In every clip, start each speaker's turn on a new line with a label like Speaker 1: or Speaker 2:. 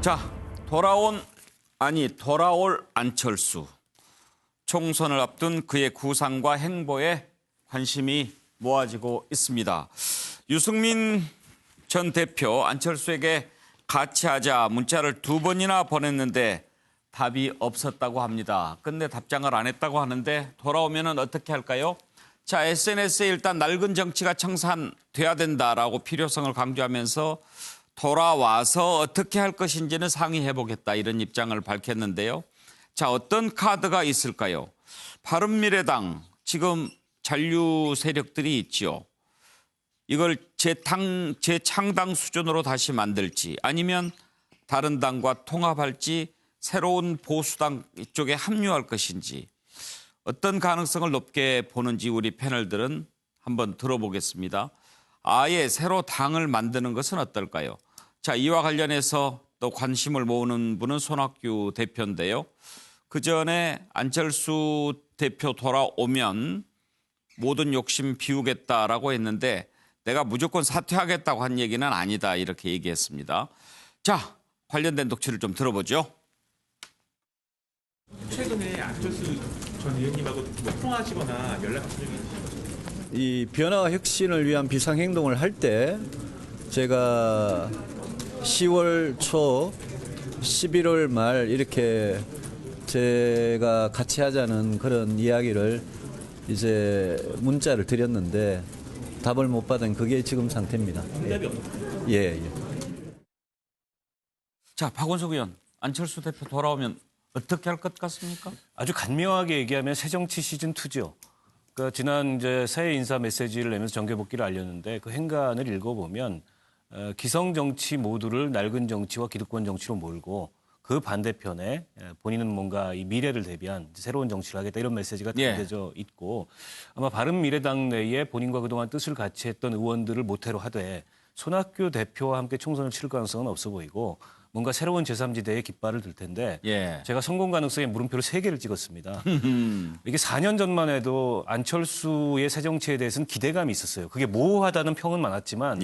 Speaker 1: 자, 돌아올 안철수. 총선을 앞둔 그의 구상과 행보에 관심이 모아지고 있습니다. 유승민 전 대표 안철수에게 같이 하자 문자를 2번이나 보냈는데 답이 없었다고 합니다. 끝내 답장을 안 했다고 하는데 돌아오면 어떻게 할까요? 자, SNS에 일단 낡은 정치가 청산돼야 된다라고 필요성을 강조하면서 돌아와서 어떻게 할 것인지는 상의해보겠다 이런 입장을 밝혔는데요. 자, 어떤 카드가 있을까요? 바른미래당 지금 잔류 세력들이 있죠. 이걸 재창당 수준으로 다시 만들지 아니면 다른 당과 통합할지 새로운 보수당 쪽에 합류할 것인지 어떤 가능성을 높게 보는지 우리 패널들은 한번 들어보겠습니다. 아예 새로 당을 만드는 것은 어떨까요? 자, 이와 관련해서 또 관심을 모으는 분은 손학규 대표인데요. 그전에 안철수 대표 돌아오면 모든 욕심 비우겠다라고 했는데 내가 무조건 사퇴하겠다고 한 얘기는 아니다 이렇게 얘기했습니다. 자, 관련된 녹취를 좀 들어보죠.
Speaker 2: 최근에 안철수 전 의원님하고 뭐 통화하시거나 연락하신 적이 있으신가요?
Speaker 3: 이 변화와 혁신을 위한 비상행동을 할 때 제가 10월 초, 11월 말 이렇게 제가 같이 하자는 그런 이야기를 이제 문자를 드렸는데 답을 못 받은 그게 지금 상태입니다.
Speaker 2: 응답이 없나요?
Speaker 3: 예.
Speaker 1: 자, 박원석 의원, 안철수 대표 돌아오면 어떻게 할 것 같습니까?
Speaker 4: 아주 간명하게 얘기하면 새정치 시즌2죠. 그러니까 지난 이제 새해 인사 메시지를 내면서 정계복귀를 알렸는데 그 행간을 읽어보면 기성 정치 모두를 낡은 정치와 기득권 정치로 몰고 그 반대편에 본인은 뭔가 이 미래를 대비한 새로운 정치를 하겠다 이런 메시지가 담겨져 있고 아마 바른미래당 내에 본인과 그동안 뜻을 같이 했던 의원들을 모태로 하되 손학규 대표와 함께 총선을 치를 가능성은 없어 보이고 뭔가 새로운 제3지대에 깃발을 들 텐데 제가 성공 가능성에 물음표를 3개를 찍었습니다. 이게 4년 전만 해도 안철수의 새정치에 대해서는 기대감이 있었어요. 그게 모호하다는 평은 많았지만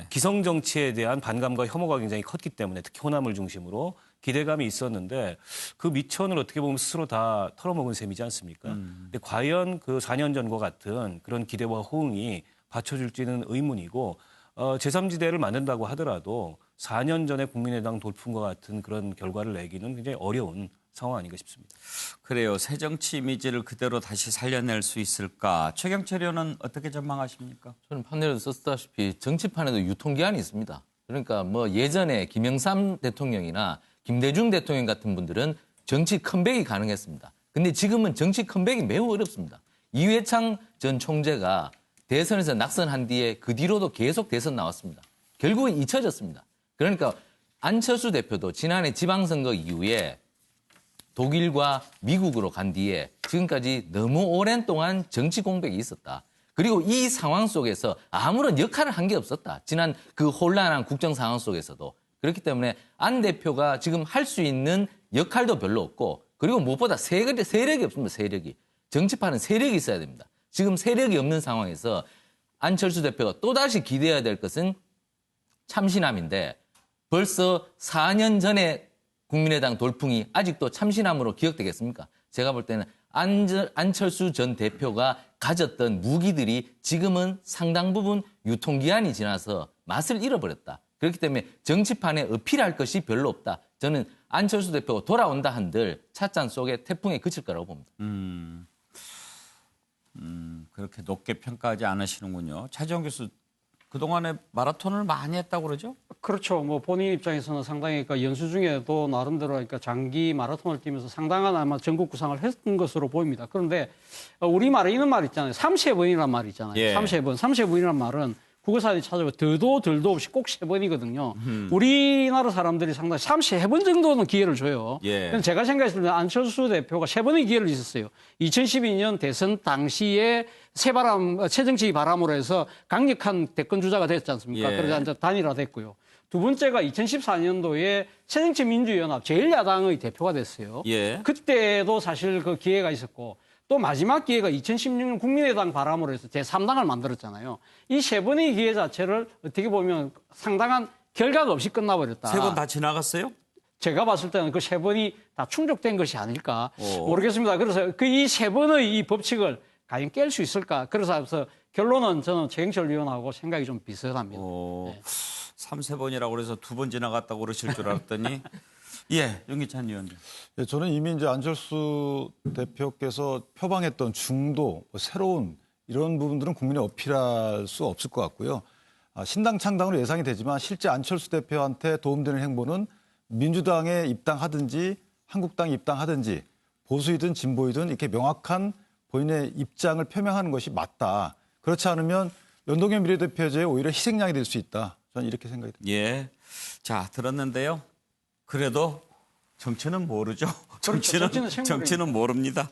Speaker 4: 기성 정치에 대한 반감과 혐오가 굉장히 컸기 때문에 특히 호남을 중심으로 기대감이 있었는데 그 미천을 어떻게 보면 스스로 다 털어먹은 셈이지 않습니까? 근데 과연 그 4년 전과 같은 그런 기대와 호응이 받쳐줄지는 의문이고 제3지대를 만든다고 하더라도 4년 전에 국민의당 돌풍과 같은 그런 결과를 내기는 굉장히 어려운 상황 아닌가 싶습니다.
Speaker 1: 그래요. 새 정치 이미지를 그대로 다시 살려낼 수 있을까? 최경철 의원은 어떻게 전망하십니까?
Speaker 5: 저는 판넬에도 썼다시피 정치판에도 유통기한이 있습니다. 그러니까 뭐 예전에 김영삼 대통령이나 김대중 대통령 같은 분들은 정치 컴백이 가능했습니다. 근데 지금은 정치 컴백이 매우 어렵습니다. 이회창 전 총재가 대선에서 낙선한 뒤에 그 뒤로도 계속 대선 나왔습니다. 결국은 잊혀졌습니다. 그러니까 안철수 대표도 지난해 지방선거 이후에 독일과 미국으로 간 뒤에 지금까지 너무 오랜 동안 정치 공백이 있었다. 그리고 이 상황 속에서 아무런 역할을 한 게 없었다. 지난 그 혼란한 국정 상황 속에서도. 그렇기 때문에 안 대표가 지금 할 수 있는 역할도 별로 없고 그리고 무엇보다 세력이 없습니다. 세력이. 정치판은 세력이 있어야 됩니다. 지금 세력이 없는 상황에서 안철수 대표가 또다시 기대해야 될 것은 참신함인데 벌써 4년 전에 국민의당 돌풍이 아직도 참신함으로 기억되겠습니까? 제가 볼 때는 안철수 전 대표가 가졌던 무기들이 지금은 상당 부분 유통기한이 지나서 맛을 잃어버렸다. 그렇기 때문에 정치판에 어필할 것이 별로 없다. 저는 안철수 대표가 돌아온다 한들 찻잔 속에 태풍에 그칠 거라고 봅니다.
Speaker 1: 그렇게 높게 평가하지 않으시는군요. 차지원 교수, 그동안에 마라톤을 많이 했다고 그러죠?
Speaker 6: 그렇죠. 뭐 본인 입장에서는 상당히 그러니까 연수 중에도 나름대로 그러니까 장기 마라톤을 뛰면서 상당한 아마 전국 구상을 했던 것으로 보입니다. 그런데 우리말에 이런 말 있잖아요. 삼세번이라는 말이 있잖아요. 삼세번. 삼세번이라는 말은 국어사전에 찾아보면 더도 덜도 없이 꼭 3번이거든요. 우리나라 사람들이 상당히 3번 정도는 기회를 줘요. 그래서 제가 생각했을 때 안철수 대표가 3번의 기회를 있었어요. 2012년 대선 당시에 새정치 바람으로 해서 강력한 대권 주자가 됐지 않습니까? 그래서 이제 단일화됐고요. 두 번째가 2014년도에 새정치민주연합 제1야당의 대표가 됐어요. 그때도 사실 그 기회가 있었고 또 마지막 기회가 2016년 국민의당 바람으로 해서 제3당을 만들었잖아요. 이 3번의 기회 자체를 어떻게 보면 상당한 결과가 없이 끝나버렸다.
Speaker 1: 3번 다 지나갔어요?
Speaker 6: 제가 봤을 때는 그 세 번이 다 충족된 것이 아닐까
Speaker 1: 오.
Speaker 6: 모르겠습니다. 그래서 그 이 세 번의 이 법칙을 과연 깰 수 있을까? 그래서 결론은 저는 최경철 의원하고 생각이 좀 비슷합니다.
Speaker 1: 네. 3세 번이라고 그래서 2번 지나갔다고 그러실 줄 알았더니 예, 윤기찬 의원님.
Speaker 7: 예, 저는 이미 이제 안철수 대표께서 표방했던 중도, 새로운 이런 부분들은 국민에 어필할 수 없을 것 같고요. 신당 창당으로 예상이 되지만 실제 안철수 대표한테 도움되는 행보는 민주당에 입당하든지 한국당에 입당하든지 보수이든 진보이든 이렇게 명확한 본인의 입장을 표명하는 것이 맞다. 그렇지 않으면 연동형 비례대표제에 오히려 희생양이 될 수 있다. 저는 이렇게 생각이 듭니다.
Speaker 1: 예. 자, 들었는데요. 그래도 정치는 모르죠.
Speaker 6: 정치는 생물입니다.
Speaker 1: 정치는 모릅니다.